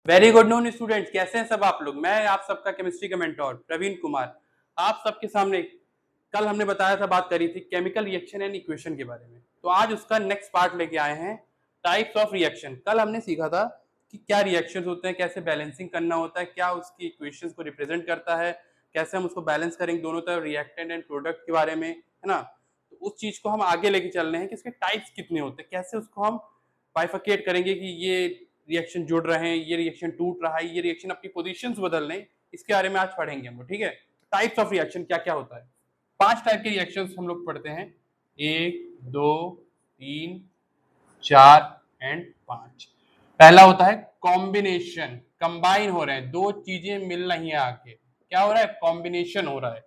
Very good noon students, कैसे हैं सब आप लोग। मैं आप सबका केमिस्ट्री का मेंटोर प्रवीण कुमार आप सबके सामने। कल हमने बताया था, बात करी थी केमिकल रिएक्शन एंड इक्वेशन के बारे में। तो आज उसका नेक्स्ट पार्ट लेके आए हैं, टाइप्स ऑफ रिएक्शन। कल हमने सीखा था कि क्या रिएक्शंस होते हैं, कैसे बैलेंसिंग करना होता है, क्या उसकी इक्वेशंस को रिप्रेजेंट करता है, कैसे हम उसको बैलेंस करेंगे दोनों तरफ, रिएक्टेंट एंड प्रोडक्ट के बारे में, है ना। तो उस चीज को हम आगे लेके चल रहे हैं कि इसके टाइप्स कितने होते हैं, कैसे उसको हम बाइफिकेट करेंगे कि ये रिएक्शन जुड़ रहे हैं, ये रिएक्शन टूट रहा है, ये रिएक्शन अपनी पोजीशंस बदल रहे हैं। इसके बारे में आज पढ़ेंगे हम लोग, ठीक है। टाइप्स ऑफ रिएक्शन क्या क्या होता है। 5 टाइप के रिएक्शंस हम लोग पढ़ते हैं, 1 2 3 4 एंड 5। पहला होता है कॉम्बिनेशन, कंबाइन हो रहे हैं, दो चीजें मिल रही हैं आके। क्या हो रहा है? कॉम्बिनेशन हो रहा है,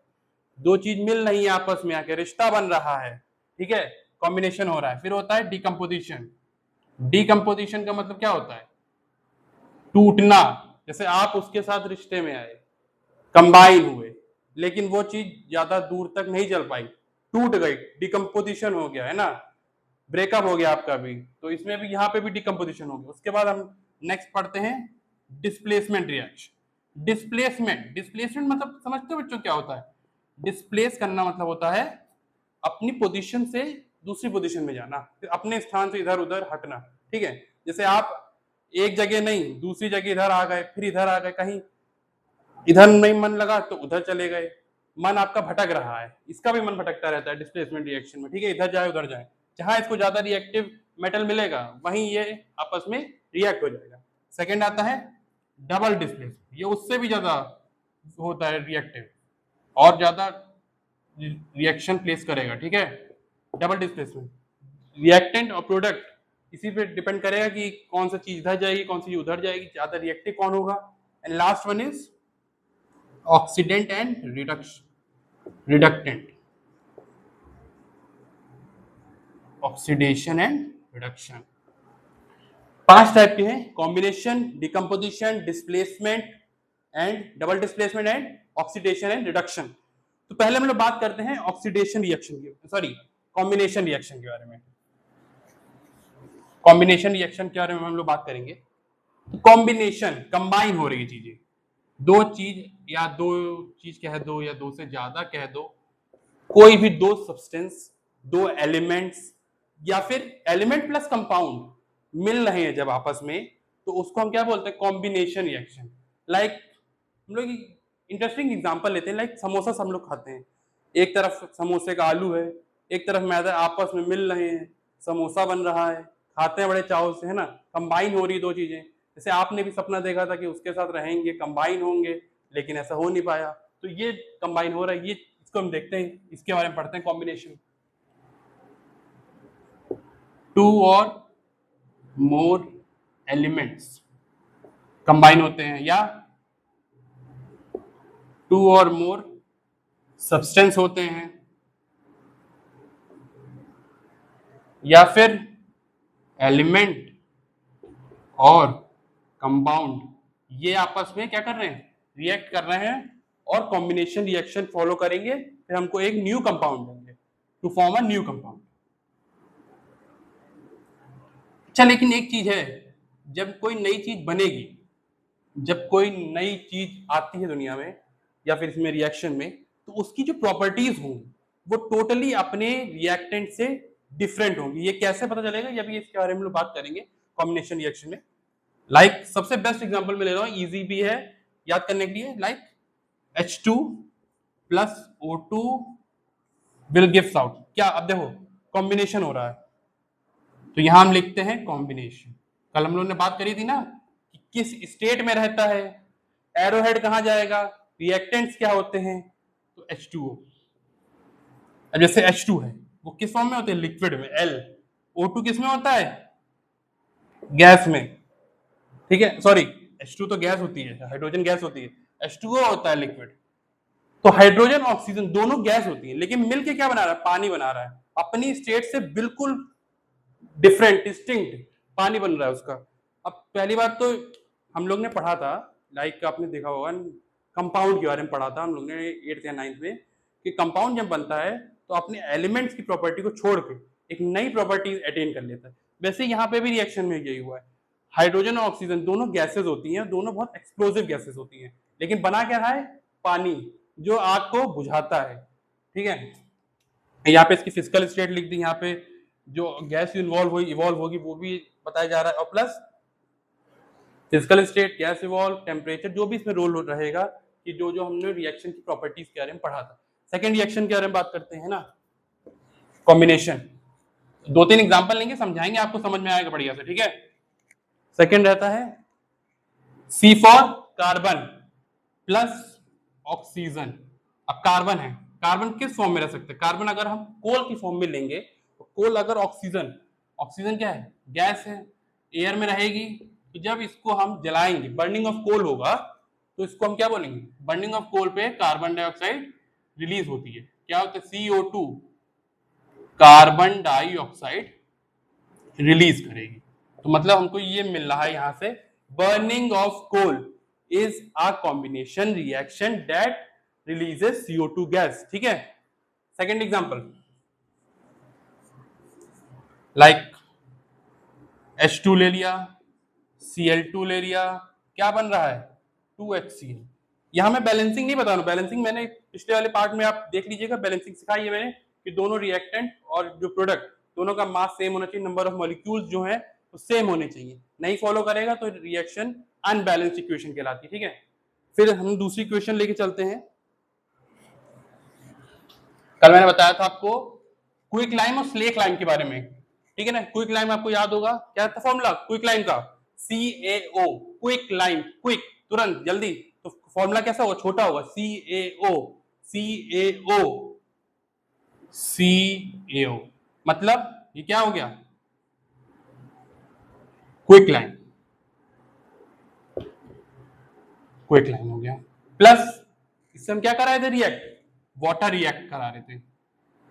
दो चीज मिल रही है आपस में आके, रिश्ता बन रहा है, ठीक है, कॉम्बिनेशन हो रहा है। फिर होता है डिकम्पोजिशन। डिकम्पोजिशन का मतलब क्या होता है? टूटना। जैसे आप उसके साथ रिश्ते में आए, कंबाइन हुए, लेकिन वो चीज ज्यादा दूर तक नहीं चल पाई, टूट गई, डिकम्पोजिशन हो गया, है ना, ब्रेकअप हो गया आपका भी। तो इसमें भी, यहाँ पे भी डिकम्पोजिशन हो गया। उसके बाद हम नेक्स्ट पढ़ते हैं डिस्प्लेसमेंट रिएक्शन। डिस्प्लेसमेंट, डिस्प्लेसमेंट मतलब समझते हो बच्चों क्या होता है? डिस्प्लेस करना मतलब होता है अपनी पोजीशन से दूसरी पोजीशन में जाना, फिर अपने स्थान से इधर उधर हटना, ठीक है। जैसे आप एक जगह नहीं दूसरी जगह इधर आ गए, फिर इधर आ गए, कहीं इधर नहीं मन लगा तो उधर चले गए, मन आपका भटक रहा है, इसका भी मन भटकता रहता है डिस्प्लेसमेंट रिएक्शन में, ठीक है। इधर जाए उधर जाए, जहां इसको ज्यादा रिएक्टिव मेटल मिलेगा वहीं ये आपस में रिएक्ट हो जाएगा। सेकेंड आता है डबल डिस्प्लेसमेंट, ये उससे भी ज्यादा होता है रिएक्टिव, और ज्यादा रिएक्शन प्लेस करेगा, ठीक है। डबल डिस्प्लेसमेंट, रिएक्टेंट और प्रोडक्ट इसी पे डिपेंड करेगा कि कौन सा चीज इधर जाएगी, कौन सी चीज उधर जाएगी, ज्यादा रिएक्टिव कौन होगा। And last one is oxidant and reductant, oxidation and reduction. 5 type के हैं, combination, decomposition, displacement and double displacement and oxidation and reduction. तो पहले हम लोग बात करते हैं ऑक्सीडेशन रिएक्शन की, सॉरी कॉम्बिनेशन रिएक्शन के बारे में। कॉम्बिनेशन रिएक्शन के बारे में हम लोग बात करेंगे। तो कॉम्बिनेशन, कंबाइन हो रही चीजें, दो चीज या दो चीज कह दो या दो से ज्यादा कह दो, कोई भी दो सब्सटेंस, दो एलिमेंट्स या फिर एलिमेंट प्लस कंपाउंड मिल रहे हैं जब आपस में, तो उसको हम क्या बोलते हैं? Combination reaction. लाइक हम लोग इंटरेस्टिंग एग्जांपल लेते हैं, लाइक समोसा हम लोग खाते हैं, एक तरफ समोसे का आलू है, एक तरफ मैदा, आपस में मिल रहे हैं, समोसा बन रहा है, खाते हैं बड़े चाव से, है ना। कंबाइन हो रही है दो चीजें। जैसे आपने भी सपना देखा था कि उसके साथ रहेंगे, कंबाइन होंगे, लेकिन ऐसा हो नहीं पाया, तो ये कंबाइन हो रहा है, ये इसको हम देखते हैं, इसके बारे में पढ़ते हैं। कॉम्बिनेशन, टू और मोर एलिमेंट्स कंबाइन होते हैं, या टू और मोर सब्सटेंस होते हैं, या फिर एलिमेंट और कंपाउंड ये आपस में क्या कर रहे हैं? रिएक्ट कर रहे हैं, और कॉम्बिनेशन रिएक्शन फॉलो करेंगे, फिर हमको एक न्यू कंपाउंड देंगे, to form a new compound. अच्छा, लेकिन एक चीज है, जब कोई नई चीज बनेगी, जब कोई नई चीज आती है दुनिया में या फिर इसमें रिएक्शन में, तो उसकी जो प्रॉपर्टीज होंगी वो टोटली अपने रिएक्टेंट से डिफरेंट होंगी। ये कैसे पता चलेगा, ये भी इसके बारे में लोग बात करेंगे कॉम्बिनेशन रिएक्शन में। लाइक सबसे बेस्ट एग्जांपल मैं ले रहा हूं, इजी भी है याद करने के लिए। Like H2 plus O2 will gives out, क्या? अब देखो कॉम्बिनेशन हो रहा है, तो यहां हम लिखते हैं कॉम्बिनेशन। कल हम लोगों ने बात करी थी ना कि किस स्टेट में रहता है, एरोहेड कहां जाएगा, रिएक्टेंट्स क्या होते हैं, तो H2O। अब जैसे H2 है वो किस फॉर्म में होते हैं? लिक्विड में, L। O2 किस में होता है? गैस में, ठीक है, सॉरी H2 तो गैस होती है, हाइड्रोजन गैस होती है, H2O होता है लिक्विड। तो हाइड्रोजन ऑक्सीजन दोनों गैस होती है, लेकिन मिलके क्या बना रहा है? पानी बना रहा है, अपनी स्टेट से बिल्कुल डिफरेंट, डिस्टिंक्ट पानी बन रहा है उसका। अब पहली बात तो हम लोग ने पढ़ा था, लाइक आपने देखा होगा कंपाउंड के बारे में पढ़ा था हम लोग ने 8th या 9th में, कि कंपाउंड जब बनता है तो अपने एलिमेंट्स की प्रॉपर्टी को छोड़ के एक नई प्रॉपर्टी अटेन कर लेता है। वैसे यहाँ पे भी रिएक्शन में यही हुआ है, हाइड्रोजन और ऑक्सीजन दोनों गैसेस होती हैं, दोनों बहुत एक्सप्लोसिव गैसेस होती हैं, लेकिन बना क्या रहा है, पानी, जो आग को बुझाता है। ठीक है, यहाँ पे इसकी फिजिकल स्टेट लिख दी, यहाँ पे जो गैस इवॉल्व होगी वो भी बताया जा रहा है, और plus physical state, gas evolve, temperature, जो भी इसमें रोल रहेगा कि जो जो हमने रिएक्शन की प्रॉपर्टीज के बारे में पढ़ा था। सेकेंड रिएक्शन के बारे में बात करते हैं ना, कॉम्बिनेशन। 2-3 एग्जांपल लेंगे, समझाएंगे, आपको समझ में आएगा बढ़िया से। ठीक है, सेकेंड रहता है C for carbon plus oxygen. अब कार्बन है, कार्बन किस फॉर्म में रह सकते हैं, कार्बन अगर हम कोल की फॉर्म में लेंगे तो कोल अगर ऑक्सीजन, ऑक्सीजन क्या है, गैस है, एयर में रहेगी, तो जब इसको हम जलाएंगे, बर्निंग ऑफ कोल होगा, तो इसको हम क्या बोलेंगे, बर्निंग ऑफ कोल पे कार्बन डाइऑक्साइड रिलीज होती है, क्या होता है, CO2, कार्बन डाइऑक्साइड रिलीज करेगी। तो मतलब हमको ये मिल रहा है यहां से, burning of coal is a combination reaction that releases CO2 gas. ठीक है, सेकेंड एग्जांपल, लाइक H2 ले लिया, Cl2 ले लिया, क्या बन रहा है, 2HCl। यहां मैं बैलेंसिंग नहीं बता रहा हूं, बैलेंसिंग मैंने पिछले वाले पार्ट में आप देख लीजिएगा, बैलेंसिंग सिखाई है मैंने कि दोनों रिएक्टेंट और जो प्रोडक्ट दोनों का मास सेम होना चाहिए, नंबर ऑफ मॉलिक्यूल्स जो है वो सेम होने चाहिए, नहीं फॉलो करेगा तो रिएक्शन अनबैलेंस्ड इक्वेशन कहलाती है। ठीक है, फिर हम दूसरी इक्वेशन लेके चलते हैं। कल मैंने बताया था आपको क्विक लाइम और स्लेक लाइम के बारे में। ठीक है ना, क्विक लाइम आपको याद होगा, क्या था फॉर्मूला क्विक लाइम का, CaO, क्विक लाइम, क्विक तुरंत जल्दी, तो फॉर्मूला कैसा होगा, छोटा होगा, CaO, मतलब ये क्या हो गया, क्विक लाइम, क्विक लाइम हो गया। प्लस इससे हम क्या करा रहे थे, रिएक्ट, वाटर रिएक्ट करा रहे थे।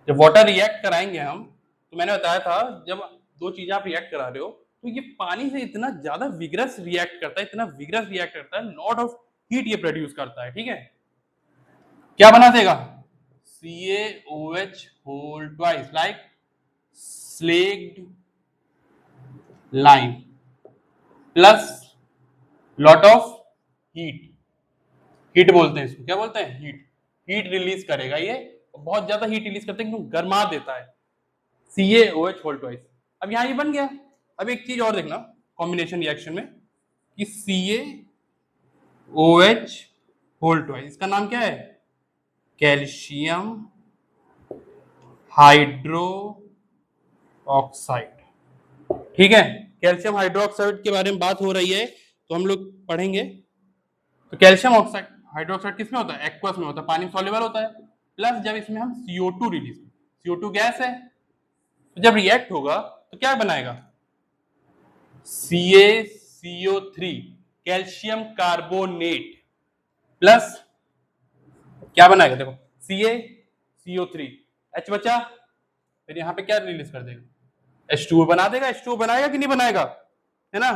जब वाटर रिएक्ट कराएंगे हम, तो मैंने बताया था जब दो चीजें आप रिएक्ट करा रहे हो तो ये पानी से इतना ज्यादा विग्रस रिएक्ट करता है, इतना विग्रस रिएक्ट करता है, लॉट ऑफ हीट ये प्रोड्यूस करता है। ठीक है, क्या बना देगा, CaOH whole twice, like slaked lime plus lot of heat, heat बोलते हैं इसको, क्या बोलते हैं, हीट, हीट रिलीज करेगा ये, बहुत ज्यादा हीट रिलीज करता है, एकदम गर्मा देता है, CaOH होल ट्वाइस। अब यहां ये बन गया। अब एक चीज और देखना कॉम्बिनेशन रिएक्शन में कि CaOH होल ट्वाइस, इसका नाम क्या है, कैल्शियम हाइड्रो ऑक्साइड। ठीक है, कैल्शियम हाइड्रोक्साइड के बारे में बात हो रही है तो हम लोग पढ़ेंगे। तो कैल्शियम ऑक्साइड हाइड्रोक्साइड किस में होता है, एक्वस में होता है, पानी में सॉल्युबल होता है। प्लस जब इसमें हम CO2 रिलीज, CO2 गैस है, तो जब रिएक्ट होगा तो क्या बनाएगा, CaCO3, कैल्शियम कार्बोनेट, प्लस क्या बनाएगा, देखो CaCO3, H बचा, फिर यहाँ पे क्या रिलीज कर देगा, H2O बना देगा, H2O बनाएगा कि नहीं बनाएगा, है ना,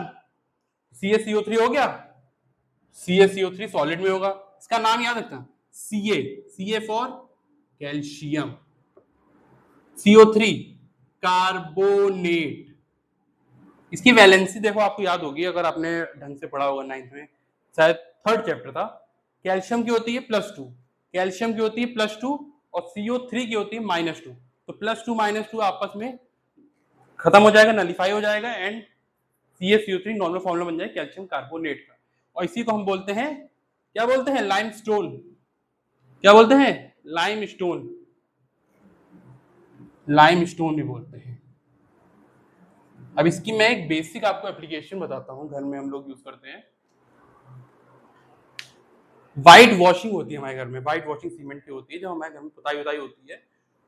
CaCO3 हो गया, CaCO3 सॉलिड में होगा, इसका नाम याद रखना, Ca for calcium, CO3 carbonate. इसकी वैलेंसी देखो आपको याद होगी, अगर आपने ढंग से पढ़ा होगा 9th में, शायद 3rd चैप्टर था, कैल्शियम की होती है +2, कैल्शियम की होती है +2 और CO3 की होती है -2, तो +2 -2 आपस में खत्म हो जाएगा, नलीफाई हो जाएगा, एंड CaCO3 नॉर्मल फॉर्मूला बन जाएगा कैल्शियम कार्बोनेट का, और इसी को हम बोलते हैं, क्या बोलते हैं, लाइमस्टोन, क्या बोलते हैं, लाइमस्टोन, लाइमस्टोन भी बोलते हैं। अब इसकी मैं एक बेसिक आपको एप्लीकेशन बताता हूं, घर में हम लोग यूज करते हैं, व्हाइट वॉशिंग होती है हमारे घर में, व्हाइट वॉशिंग सीमेंट की होती है, जब हमारे घर में पुताई उताई होती है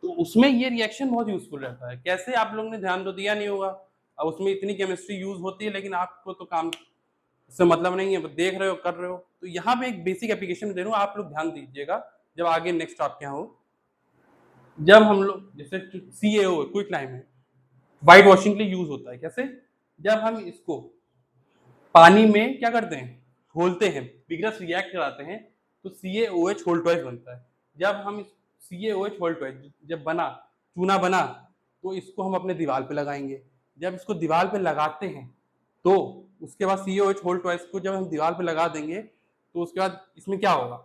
तो उसमें ये रिएक्शन बहुत यूजफुल रहता है। कैसे, आप लोगों ने ध्यान तो दिया नहीं होगा, अब उसमें इतनी केमिस्ट्री यूज होती है लेकिन आपको तो काम से मतलब नहीं है, देख रहे हो, कर रहे हो, तो यहाँ पे एक बेसिक एप्लीकेशन दे रहा हूँ, आप लोग ध्यान दीजिएगा जब आगे नेक्स्ट आपके यहाँ हो। जब हम लोग जैसे CaO क्विक लाइम है, व्हाइट वॉशिंग के लिए यूज होता है, कैसे, जब हम इसको पानी में क्या करते हैं, घोलते हैं, विग्रस रिएक्ट कराते हैं, तो CaOH होल ट्वाइस बनता है। जब हम CaOH होल ट्वाइस जब बना, चूना बना, तो इसको हम अपने दीवार पे लगाएंगे, जब इसको दीवार पे लगाते हैं तो उसके बाद COH होल ट्वाइस को जब हम दीवार पे लगा देंगे तो उसके बाद इसमें क्या होगा,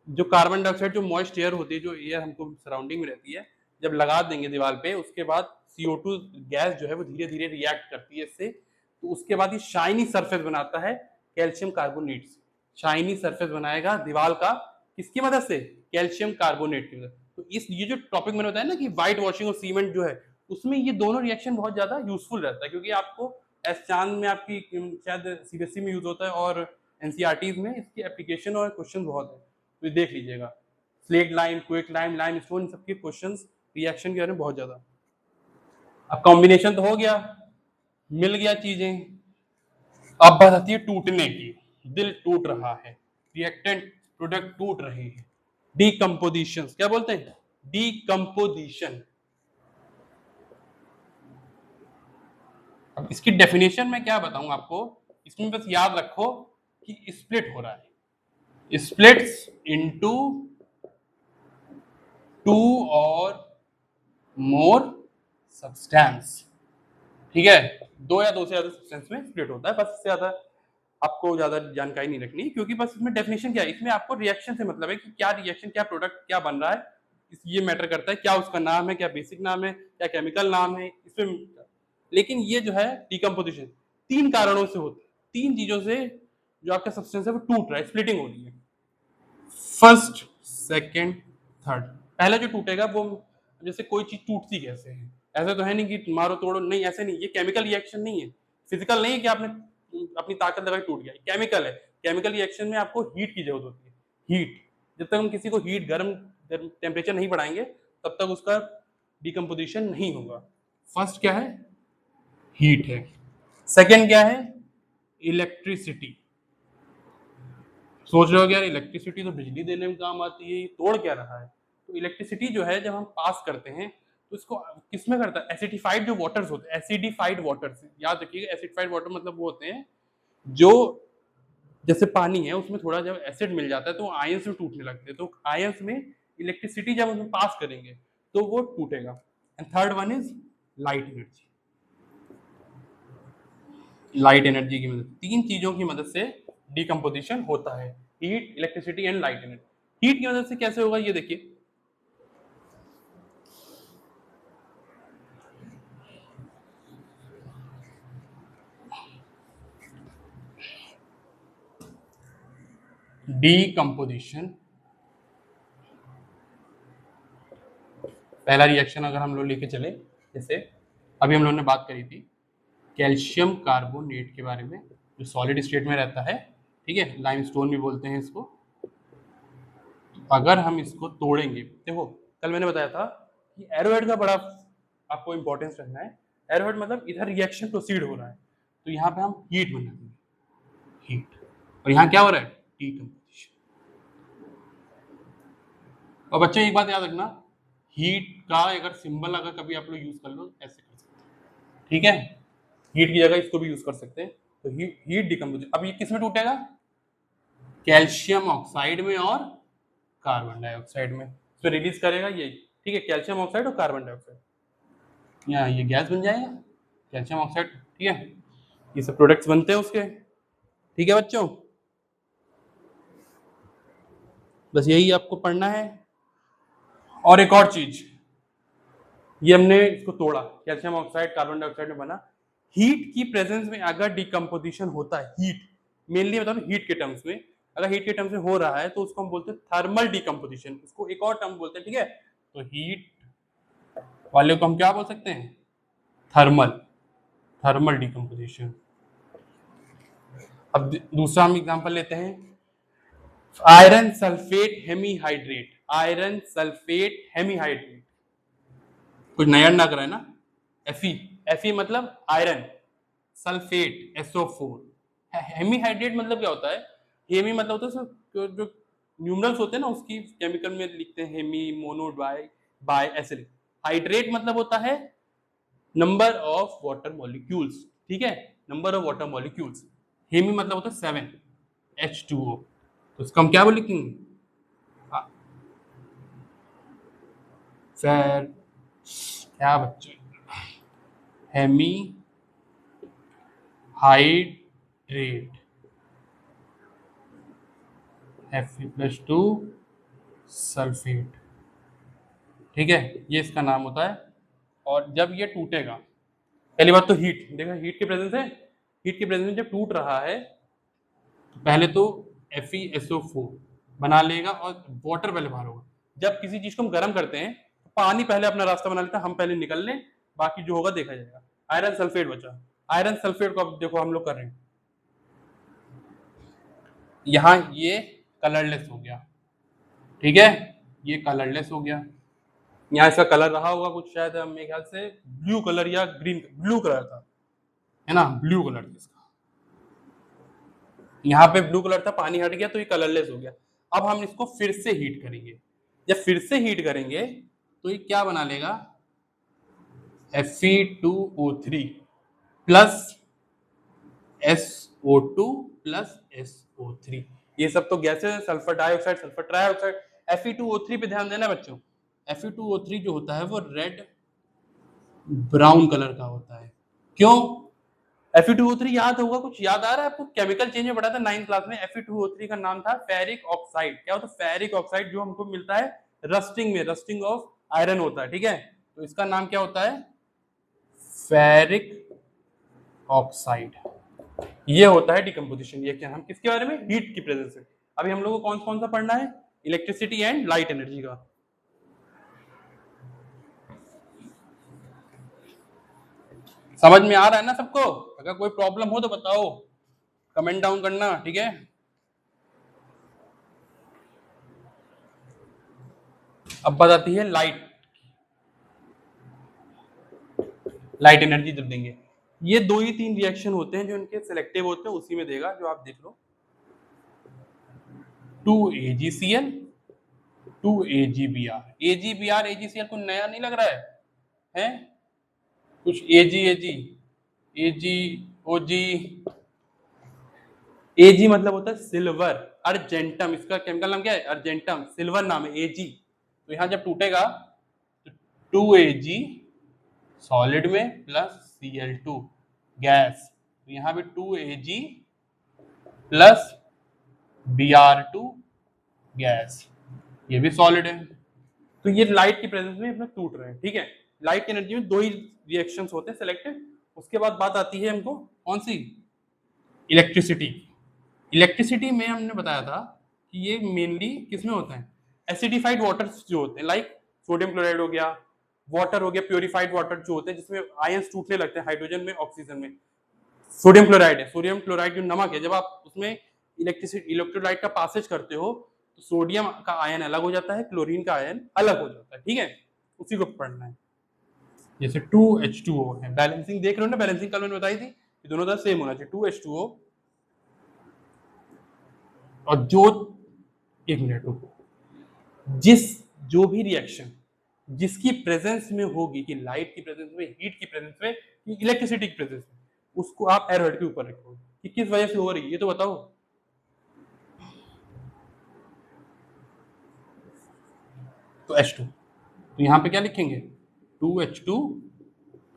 जो कार्बन डाइऑक्साइड जो मॉइस्ट एयर होती है, जो एयर हमको सराउंडिंग में रहती है, जब लगा देंगे दीवार पे उसके बाद CO2 गैस जो है वो धीरे धीरे रिएक्ट करती है इससे, तो उसके बाद ये शाइनी सरफेस बनाता है कैल्शियम कार्बोनेट से। शाइनी सरफेस बनाएगा दीवार का, किसकी मदद से, कैल्शियम कार्बोनेट की मदद। तो इस ये जो टॉपिक मैंने बताया ना कि व्हाइट वॉशिंग और सीमेंट जो है, उसमें ये दोनों रिएक्शन बहुत ज्यादा यूजफुल रहता है, क्योंकि आपको एस चांद में आपकी शायद CBSE में यूज होता है और NCERT में इसकी एप्लीकेशन और क्वेश्चन बहुत है, तो ये देख लीजिएगा। Slate lime, quick lime, lime stone, सबके क्वेश्चन रिएक्शन के बारे में बहुत ज्यादा। अब कॉम्बिनेशन तो हो गया, मिल गया चीजें, अब बात आती है टूटने की। दिल टूट रहा है, रिएक्टेंट प्रोडक्ट टूट रहे हैं, डीकम्पोजिशन, क्या बोलते हैं, डीकम्पोजिशन। अब इसकी डेफिनेशन में क्या बताऊं आपको, इसमें बस याद रखो कि स्प्लिट हो रहा है, स्प्लिट्स इनटू 2 और मोर सब्सटेंस, ठीक है, 2 या 2 से ज्यादा सब्सटेंस में स्प्लिट होता है, बस इससे ज्यादा आपको ज्यादा जानकारी नहीं रखनी, क्योंकि बस इसमें डेफिनेशन क्या है, इसमें आपको रिएक्शन से मतलब है कि क्या रिएक्शन, क्या प्रोडक्ट, क्या बन रहा है, ये मैटर करता है, क्या उसका नाम है, क्या बेसिक नाम है, क्या केमिकल नाम है इसमें। लेकिन ये जो है डिकम्पोजिशन 3 कारणों से होती है, 3 चीजों से जो आपका सब्सटेंस है वो टूट रहा है, स्प्लिटिंग हो रही है। First, second, third. पहले जो टूटेगा वो, जैसे कोई चीज टूटती कैसे है, ऐसा तो है नहीं कि मारो तोड़ो, नहीं ऐसे नहीं, ये केमिकल रिएक्शन नहीं है, फिजिकल नहीं है कि आपने अपनी ताकत लगाई टूट गया, केमिकल है। केमिकल रिएक्शन में आपको हीट की जरूरत होती है, हीट। जब तक हम किसी को हीट, गर्म टेम्परेचर नहीं बढ़ाएंगे तब तक उसका डिकम्पोजिशन नहीं होगा। फर्स्ट क्या है, हीट है। सेकेंड क्या है, इलेक्ट्रिसिटी। सोच रहे हो यार इलेक्ट्रिसिटी तो बिजली देने में काम आती है, ये तोड़ क्या रहा है। तो इलेक्ट्रिसिटी जो है जब हम पास करते हैं तो इसको किसमें करता है, एसिडिफाइड जो वाटर्स होते हैं, एसिडिफाइड वाटर्स, याद रखिएगा, एसिडिफाइड वाटर मतलब वो होते हैं जो, जैसे पानी है उसमें थोड़ा जब एसिड मिल जाता है तो आयंस में टूटने लगते हैं, तो आयंस में इलेक्ट्रिसिटी जब उसमें पास करेंगे तो वो टूटेगा। And third one is light energy. Light energy की मदद, 3 चीजों की मदद से डिकम्पोजिशन होता है, heat, electricity and light energy. Heat की मदद से कैसे होगा ये देखिए, डीकम्पोजिशन, पहला रिएक्शन अगर हम लोग लेके चले, जैसे अभी हम लोगों ने बात करी थी कैल्शियम कार्बोनेट के बारे में, जो सॉलिड स्टेट में रहता है, ठीक है, लाइमस्टोन भी बोलते हैं इसको। तो अगर हम इसको तोड़ेंगे, देखो कल मैंने बताया था कि एरोहेड का बड़ा आपको इंपॉर्टेंस रखना है। एरोहेड मतलब इधर रिएक्शन प्रोसीड हो रहा है, तो यहाँ पे हम हीट बना देंगे, हीट, और यहाँ क्या हो रहा है, डीकम्पोजिशन। और बच्चों एक बात याद रखना, हीट का अगर सिंबल अगर कभी आप लोग यूज कर लो ऐसे कर सकते हैं, ठीक है, हीट की जगह इसको भी यूज कर सकते हैं। तो हीट डिकम्पोजिशन, अब ये किस में टूटेगा, कैल्शियम ऑक्साइड में और कार्बन डाइऑक्साइड में, इसमें रिलीज करेगा ये, ठीक है, कैल्शियम ऑक्साइड और कार्बन डाइऑक्साइड, यहाँ ये गैस बन जाएगा कैल्शियम ऑक्साइड, ठीक है, ये सब प्रोडक्ट्स बनते हैं उसके, ठीक है बच्चों, बस यही आपको पढ़ना है। और एक और चीज, ये हमने इसको तोड़ा, कैल्शियम ऑक्साइड कार्बन डाइऑक्साइड में बना, हीट की प्रेजेंस में अगर डिकम्पोजिशन होता है, हीट मेनली बता हीट के टर्म्स में, अगर हीट के टर्म्स में हो रहा है तो उसको हम बोलते हैं थर्मल डिकम्पोजिशन, उसको एक और टर्म बोलते हैं, ठीक है, तो हीट वाले को हम क्या बोल सकते हैं, थर्मल, थर्मल डिकम्पोजिशन। अब दूसरा हम एग्जांपल लेते हैं, iron sulphate hemihydrate, iron sulphate hemihydrate, कुछ नया ना करा है ना, Fe, Fe मतलब आयरन, सल्फेट SO4, हेमीहाइड्रेट मतलब क्या होता है, हेमी मतलब होता है जो न्यूमरल्स होते हैं ना उसकी केमिकल में लिखते हैं हेमी, मोनो, बाय ऐसे लिखते, हाइड्रेट मतलब होता है नंबर ऑफ वाटर मॉलिक्यूल्स, ठीक है, number of water molecules, hemi मतलब होता है 7 H2O, तो इसका हम क्या बोल लिखेंगे, फिर क्या बच्चों, हेमी हाइड्रेट Fe+2 सल्फेट, ठीक है, ये इसका नाम होता है। और जब ये टूटेगा, पहली बात तो हीट, देखो हीट की प्रेजेंस है, हीट की प्रेजेंस में जब टूट रहा है तो पहले तो FeSO4 बना लेगा और वाटर पहले बाहर होगा। जब किसी चीज को हम गर्म करते हैं तो पानी पहले अपना रास्ता बना लेता है, हम पहले निकल लें, बाकी जो होगा देखा जाएगा। आयरन सल्फेट बचा, आयरन सल्फेट को अब देखो हम लोग कर रहे हैं, यहाँ ये कलरलेस हो गया, ठीक है, ये कलरलेस हो गया। यहाँ इसका कलर रहा होगा कुछ शायद मेरे ख्याल से ब्लू कलर या ग्रीन, ब्लू कलर था, है ना, ब्लू कलर था इसका, यहाँ पे ब्लू कलर था, पानी हट गया तो ये कलरलेस हो गया। अब हम इसको फिर से हीट करेंगे, जब फिर से हीट करेंगे तो ये क्या बना लेगा, Fe2O3 plus SO2 plus SO3, ये सब तो गैसेस है, sulphur dioxide, sulphur trioxide. Fe2O3 पे ध्यान देना बच्चों, Fe2O3 जो होता है वो रेड ब्राउन कलर का होता है। क्यों? Fe2O3 याद होगा, कुछ याद आ रहा है आपको, केमिकल चेंज में पढ़ा था 9th क्लास में। Fe2O3 का नाम था फेरिक ऑक्साइड। क्या होता है? फेरिक ऑक्साइड, जो हमको मिलता है रस्टिंग में, रस्टिंग ऑफ आयरन होता है, ठीक है, तो इसका नाम क्या होता है, फेरिक ऑक्साइड। ये होता है डिकम्पोजिशन। ये क्या, हम किसके बारे में, हीट की प्रेजेंस से। अभी हम लोग को कौन कौन सा पढ़ना है, इलेक्ट्रिसिटी एंड लाइट एनर्जी का। समझ में आ रहा है ना सबको? अगर कोई प्रॉब्लम हो तो बताओ, कमेंट डाउन करना, ठीक है। अब बात आती है लाइट, लाइट एनर्जी जब देंगे, ये 2 ही 3 रिएक्शन होते हैं जो इनके सिलेक्टिव होते हैं, उसी में देगा, जो आप देख लो, 2AgCl 2AgBr। AgBr AgCl को नया नहीं लग रहा है? कुछ AgOg, Ag मतलब होता है सिल्वर, अर्जेंटम, इसका केमिकल नाम क्या है, अर्जेंटम, सिल्वर नाम है Ag। तो यहां जब टूटेगा तो 2Ag सॉलिड में प्लस Cl2 गैस, तो यहाँ पे 2Ag प्लस Br2 गैस, ये भी सॉलिड है। तो ये लाइट की प्रेजेंस में अपना टूट रहे हैं, ठीक है। लाइट की एनर्जी में 2 ही रिएक्शंस होते हैं सिलेक्टेड। उसके बाद बात आती है हमको कौन सी, इलेक्ट्रिसिटी। इलेक्ट्रिसिटी में हमने बताया था कि ये मेनली किसमें होता है, एसिडिफाइड वाटर्स जो होते हैं, लाइक सोडियम क्लोराइड हो गया, वाटर हो गया, प्योरीफाइड वाटर जो होते हैं जिसमें आयंस टूटने लगते हैं हाइड्रोजन में, ऑक्सीजन में। सोडियम क्लोराइड है, सोडियम क्लोराइड जो नमक है, जब आप उसमें इलेक्ट्रिसिटी इलेक्ट्रोलाइट का पासेज करते हो तो सोडियम का आयन अलग हो जाता है, क्लोरीन का आयन अलग हो जाता है, ठीक है, उसी को पढ़ना है। जैसे 2H2O है, बैलेंसिंग देख रहे हो ना, बैलेंसिंग कल मैंने बताई थी कि दोनों तरफ सेम होना चाहिए, 2H2O। और जो, एक मिनट रुको, जो भी रिएक्शन जिसकी प्रेजेंस में होगी, कि लाइट की प्रेजेंस में, हीट की प्रेजेंस में, कि इलेक्ट्रिसिटी की प्रेजेंस में, उसको आप एरोहेड के ऊपर रखो कि किस वजह से हो रही है, ये तो बताओ। तो H2, तो यहाँ पे क्या लिखेंगे, 2H2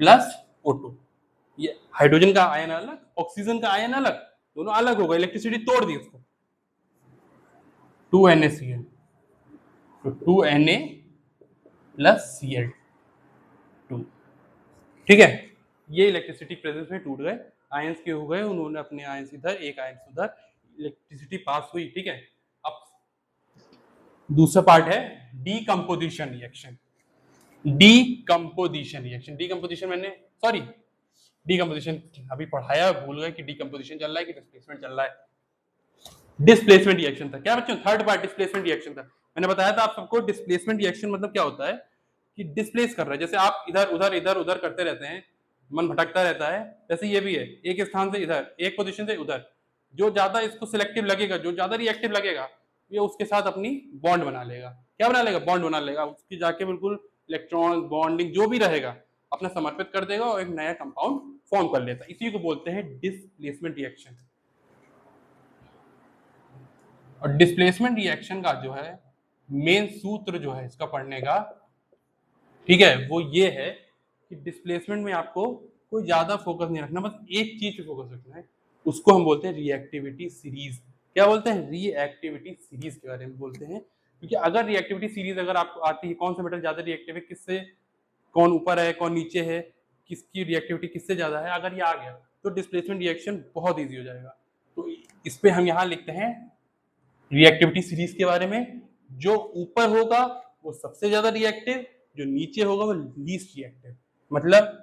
प्लस O2। ये हाइड्रोजन का आयन अलग, ऑक्सीजन का आयन अलग, दोनों अलग होगा, इलेक्ट्रिसिटी तोड़ दी उसको, 2NaCl, तो 2Na प्लस Cl2, ठीक है। ये इलेक्ट्रिसिटी प्रेजेंस में टूट गए, आयंस के हो गए, उन्होंने अपने आयंस इधर, एक आयंस उधर, इलेक्ट्रिसिटी पास हुई, ठीक है। अब दूसरा पार्ट है decomposition reaction. Decomposition reaction, decomposition मैंने, सॉरी, डीकंपोजिशन अभी पढ़ाया, भूल गए कि डीकंपोजिशन चल रहा है कि डिस्प्लेसमेंट चल रहा है। डिस्प्लेसमेंट रिएक्शन था क्या बच्चों, थर्ड पार्ट डिस्प्लेसमेंट रिएक्शन था। मैंने बताया था आप सबको डिस्प्लेसमेंट रिएक्शन मतलब क्या होता है, कि डिस्प्लेस कर रहा है, जैसे आप इधर उधर इधर उधर करते रहते हैं, मन भटकता रहता है, जैसे ये भी है, एक स्थान से इधर, एक पोजीशन से उधर, जो ज्यादा इसको सिलेक्टिव लगेगा, जो ज्यादा रिएक्टिव लगेगा, ये उसके साथ अपनी बॉन्ड बना लेगा। क्या बना लेगा, बॉन्ड बना लेगा, उसकी जाके बिल्कुल इलेक्ट्रॉन बॉन्डिंग जो भी रहेगा अपना समर्पित कर देगा और एक नया कंपाउंड फॉर्म कर लेता है। इसी को बोलते हैं डिस्प्लेसमेंट रिएक्शन। और डिस्प्लेसमेंट रिएक्शन का जो है मेन सूत्र जो है इसका पढ़ने का, ठीक है, वो ये है कि डिस्प्लेसमेंट में आपको कोई ज्यादा फोकस नहीं रखना, बस एक चीज पे फोकस रखना है उसको हम बोलते हैं रिएक्टिविटी सीरीज। क्या बोलते हैं? रिएक्टिविटी सीरीज के बारे में बोलते हैं। क्योंकि अगर रिएक्टिविटी सीरीज अगर आपको आती है, कौन सा मेटल ज्यादा रिएक्टिव है, किससे, कौन ऊपर है कौन नीचे है, किसकी रिएक्टिविटी किससे ज्यादा है, अगर ये आ गया तो डिस्प्लेसमेंट रिएक्शन बहुत ईजी हो जाएगा। तो इस पे हम यहाँ लिखते हैं रिएक्टिविटी सीरीज के बारे में। जो ऊपर होगा वो सबसे ज्यादा रिएक्टिव, जो नीचे होगा वो लीस्ट रिएक्टिव। मतलब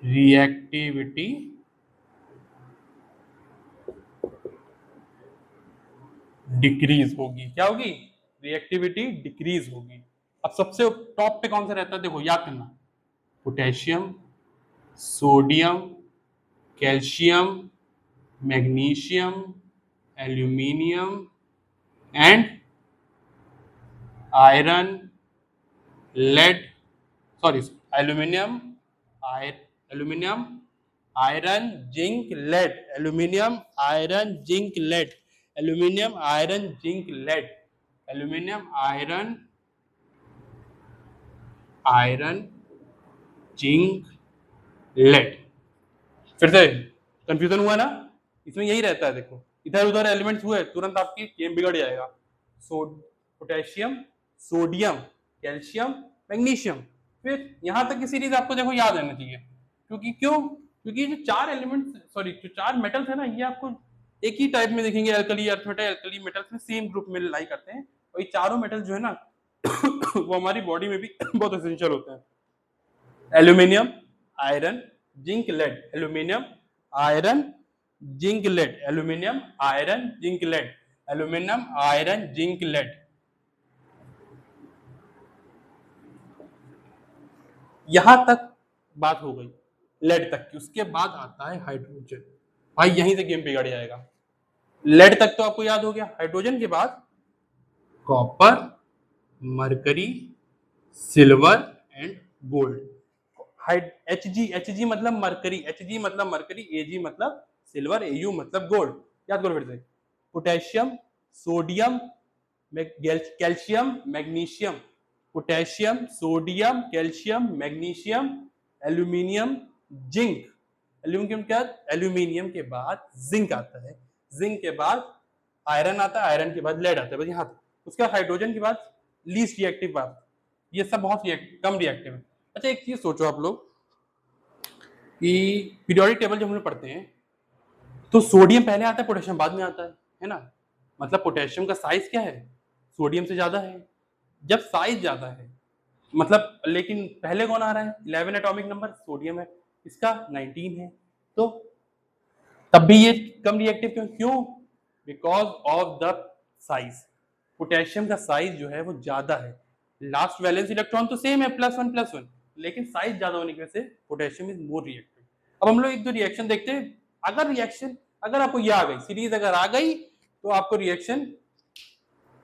रिएक्टिविटी डिक्रीज होगी। क्या होगी? रिएक्टिविटी डिक्रीज होगी। अब सबसे टॉप पे कौन सा रहता है? देखो याद करना, potassium, sodium, calcium, magnesium, aluminium and iron, lead, sorry aluminium, aluminium, iron, zinc, lead, aluminium, iron, zinc, lead, aluminium, iron, zinc, lead, aluminium, iron, iron, zinc, lead. फिर से कंफ्यूजन हुआ ना? इसमें यही रहता है। देखो इधर उधर एलिमेंट्स हुए तुरंत आपकी गेम बिगड़ जाएगा। Potassium, sodium, calcium, magnesium. फिर यहां तक की सीरीज आपको देखो याद रहना चाहिए। क्योंकि क्यों? क्योंकि जो चार एलिमेंट्स, सॉरी जो चार मेटल्स है ना, ये आपको एक ही टाइप में देखेंगे। Alkali earth metal, alkali metals में सेम ग्रुप में लाई करते हैं। और ये चारों मेटल जो है ना वो हमारी बॉडी में भी बहुत एसेंशियल होते हैं। Aluminium, iron, zinc, lead, aluminium, iron, zinc, lead, aluminium, iron, zinc, lead, aluminium, iron, zinc, lead. यहां तक बात हो गई लेड तक की। उसके बाद आता है हाइड्रोजन। भाई यहीं से गेम बिगड़ जाएगा। लेड तक तो आपको याद हो गया। हाइड्रोजन के बाद copper, mercury, silver and gold. H G मतलब मरकरी, एच जी मतलब मरकरी, ए जी मतलब सिल्वर, ए यू मतलब गोल्ड। याद करो फिर से। Potassium, sodium, calcium, magnesium, potassium, sodium, calcium, magnesium, aluminium, zinc. Aluminium क्या? एल्यूमिनियम के बाद जिंक आता है, जिंक के बाद आयरन आता है, आयरन के बाद लेड आता है। बस यहाँ तक। उसके बाद हाइड्रोजन के बाद लीस्ट रिएक्टिव बात। ये सब बहुत कम रिएक्टिव है। अच्छा एक चीज सोचो आप लोग कि पीरियोडिक टेबल जब हम लोग पढ़ते हैं तो सोडियम पहले आता है, पोटेशियम बाद में आता है ना? मतलब पोटेशियम का साइज क्या है? सोडियम से ज्यादा है। जब साइज ज्यादा है मतलब, लेकिन पहले कौन आ रहा है? 11 एटॉमिक नंबर सोडियम है, इसका 19 है। तो तब भी ये कम रिएक्टिव क्यों? क्यों? Because of the size. Potassium का साइज जो है वो ज्यादा है। लास्ट वैलेंस इलेक्ट्रॉन तो सेम है, +1 +1, लेकिन साइज ज्यादा होने की वजह से पोटेशियम इज मोर रिएक्टिव। अब हम लोग एक दो रिएक्शन देखते हैं। अगर रिएक्शन, अगर आपको ये आ गई सीरीज, अगर आ गई तो आपको रिएक्शन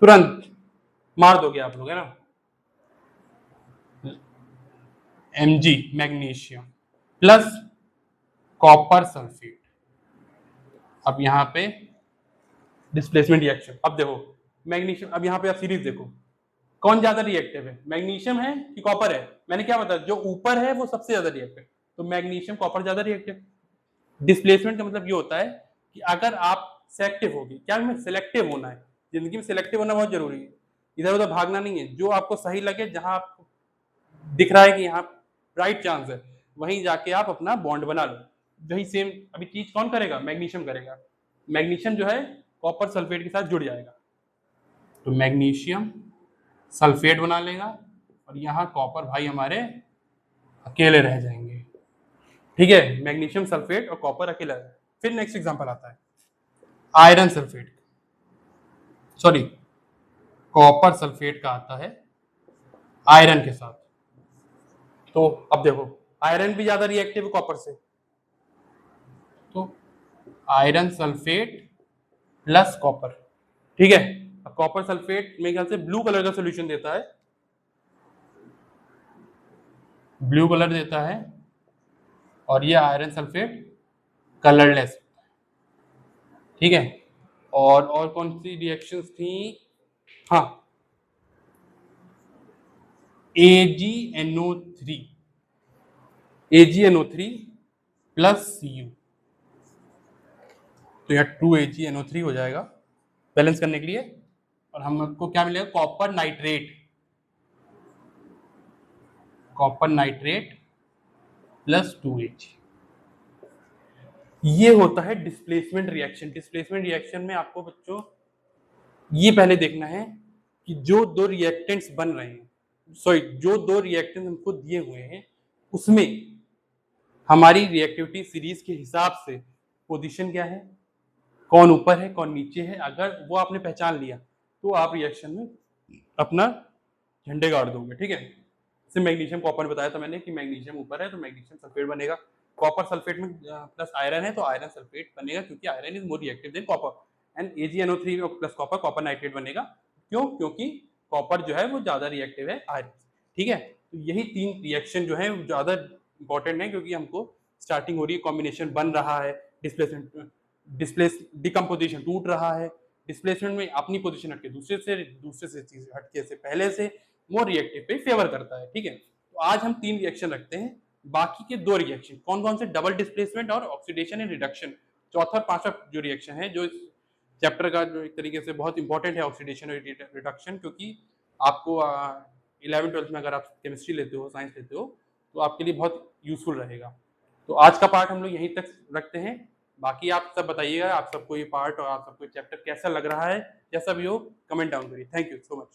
तुरंत मार दोगे आप लोग, है ना? Mg magnesium plus copper sulphate. अब यहाँ पे डिस्प्लेसमेंट रिएक्शन। अब देखो मैग्नीशियम, अब यहाँ पे आप सीरीज देखो कौन ज्यादा रिएक्टिव है, मैग्नीशियम है कि कॉपर है? मैंने क्या बताया, जो ऊपर है वो सबसे ज्यादा रिएक्टिव, तो मैग्नीशियम कॉपर ज्यादा रिएक्टिव। डिस्प्लेसमेंट का मतलब ये होता है कि अगर आप सेलेक्टिव होगी, क्या में सिलेक्टिव होना है, जिंदगी में सिलेक्टिव होना बहुत जरूरी है। इधर उधर भागना नहीं है। जो आपको सही लगे, जहां आपको दिख रहा है कि यहाँ राइट चांस है, वहीं जाके आप अपना बॉन्ड बना लो। वही सेम अभी चीज कौन करेगा? मैग्नीशियम करेगा। मैग्नीशियम जो है कॉपर सल्फेट के साथ जुड़ जाएगा, तो मैग्नीशियम सल्फेट बना लेगा और यहाँ कॉपर भाई हमारे अकेले रह जाएंगे। ठीक है, मैग्नीशियम सल्फेट और कॉपर अकेला है। फिर नेक्स्ट एग्जांपल आता है iron sulphate, sorry copper sulphate का आता है आयरन के साथ। तो अब देखो आयरन भी ज्यादा रिएक्टिव है कॉपर से, तो आयरन सल्फेट प्लस कॉपर। ठीक है, अब कॉपर सल्फेट मेरे ख्याल से ब्लू कलर का सोल्यूशन देता है, ब्लू कलर देता है, और ये आयरन सल्फेट कलरलेस। ठीक है, और कौन सी रिएक्शंस थी? हाँ, AgNO3, AgNO3 प्लस Cu। तो यहाँ 2AgNO3 हो जाएगा बैलेंस करने के लिए, और हमको क्या मिलेगा, कॉपर नाइट्रेट प्लस 2Ag। ये होता है डिस्प्लेसमेंट रिएक्शन। डिस्प्लेसमेंट रिएक्शन में आपको बच्चों ये पहले देखना है कि जो दो रिएक्टेंट्स बन रहे हैं, सॉरी जो दो रिएक्टेंट्स हमको दिए हुए हैं उसमें हमारी रिएक्टिविटी सीरीज के हिसाब से पोजीशन क्या है, कौन ऊपर है कौन नीचे है, अगर वो आपने पहचान लिया तो आप रिएक्शन में अपना झंडे गाड़ दोगे। ठीक है, जैसे मैग्नीशियम कॉपर बताया था मैंने कि मैग्नीशियम ऊपर है तो मैग्नीशियम सल्फेट बनेगा, कॉपर सल्फेट में प्लस आयरन है तो आयरन सल्फेट बनेगा, क्योंकि iron is more reactive than copper, and AgNO3 plus copper nitrate बनेगा। क्यों? क्योंकि कॉपर जो है वो ज्यादा रिएक्टिव है आयरन। ठीक है, तो यही तीन रिएक्शन जो है ज्यादा इंपॉर्टेंट है, क्योंकि हमको स्टार्टिंग हो रही है, कॉम्बिनेशन बन रहा है, डिकम्पोजिशन टूट रहा है, डिस्प्लेसमेंट में अपनी पोजीशन हटके दूसरे से चीज हटके से पहले से मोर रिएक्टिव पे फेवर करता है। ठीक है, तो आज हम तीन रिएक्शन रखते हैं, बाकी के दो रिएक्शन कौन कौन से, डबल डिस्प्लेसमेंट और ऑक्सीडेशन एंड रिडक्शन। चौथा और पांचवा जो रिएक्शन है जो इस चैप्टर का जो एक तरीके से बहुत इंपॉर्टेंट है, ऑक्सीडेशन और रिडक्शन, क्योंकि आपको 11th-12th में अगर आप केमिस्ट्री लेते हो, साइंस लेते हो, तो आपके लिए बहुत यूजफुल रहेगा। तो आज का पार्ट हम लोग यहीं तक रखते हैं, बाकी आप सब बताइएगा आप सबको ये पार्ट और आप सबको चैप्टर कैसा लग रहा है, जैसा भी हो कमेंट डाउन करिए। Thank you so much.